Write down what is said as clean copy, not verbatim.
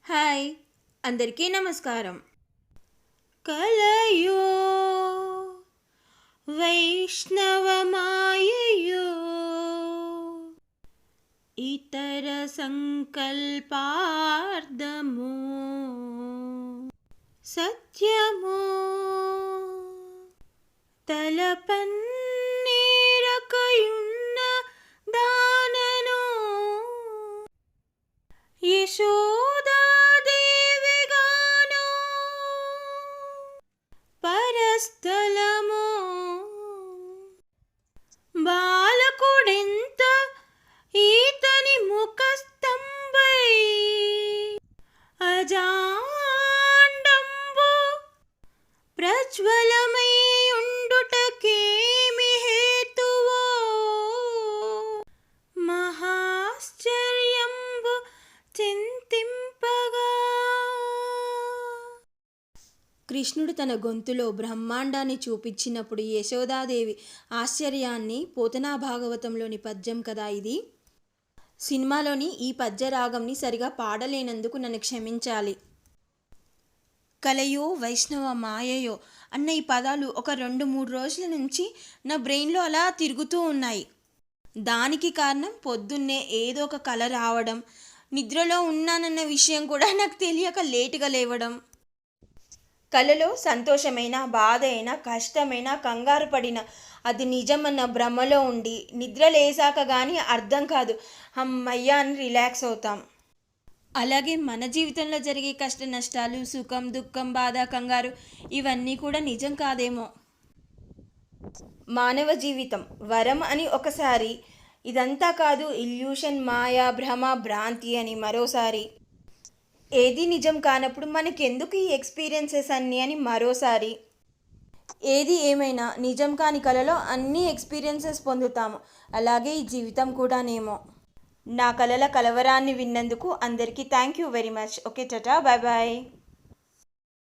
Hi, అందరికీ నమస్కారం. కలయో వైష్ణవమాయయో ఇతర సంకల్పార్థమో సత్యమో తలపన్నీరకయున్న దానను యశోదాదేవిగాను పరస్థలము బాలకుడెంత ఈతని ముఖస్తంభై అజాండంబు ప్రజ్వలమై ఉండుటకేమి హేతువో మహాశ్చర్యంబు చింతింపగా. కృష్ణుడు తన గొంతులో బ్రహ్మాండాన్ని చూపించినప్పుడు యశోదాదేవి ఆశ్చర్యాన్ని పోతనా భాగవతంలోని పద్యం కదా ఇది. సినిమాలోని ఈ పద్యరాగంని సరిగా పాడలేనందుకు నన్ను క్షమించాలి. కలయో వైష్ణవ మాయయో అన్న ఈ పదాలు ఒక 2-3 రోజుల నుంచి నా బ్రెయిన్లో అలా తిరుగుతూ ఉన్నాయి. దానికి కారణం పొద్దున్నే ఏదో ఒక కల రావడం, నిద్రలో ఉన్నానన్న విషయం కూడా నాకు తెలియక లేటుగా లేవడం, కలలో సంతోషమైన, బాధ అయినా, కష్టమైనా, కంగారు పడిన అది నిజమన్న భ్రమలో ఉండి నిద్ర లేసాక కానీ అర్థం కాదు, అమ్మయ్య అని రిలాక్స్ అవుతాం. అలాగే మన జీవితంలో జరిగే కష్ట నష్టాలు, సుఖం, దుఃఖం, బాధ, కంగారు ఇవన్నీ కూడా నిజం కాదేమో. మానవ జీవితం వరం అని ఒకసారి, ఇదంతా కాదు ఇల్యూషన్, మాయా, భ్రమ, భ్రాంతి అని మరోసారి, ఏది నిజం కానప్పుడు మనకెందుకు ఈ ఎక్స్పీరియన్సెస్ అన్నీ అని మరోసారి, ఏది ఏమైనా నిజం కాని కలలో అన్ని ఎక్స్పీరియన్సెస్ పొందుతాము. అలాగే ఈ జీవితం కూడానేమో. నా కలల కలవరాన్ని విన్నందుకు అందరికీ thank you very much. Okay, tata, bye bye.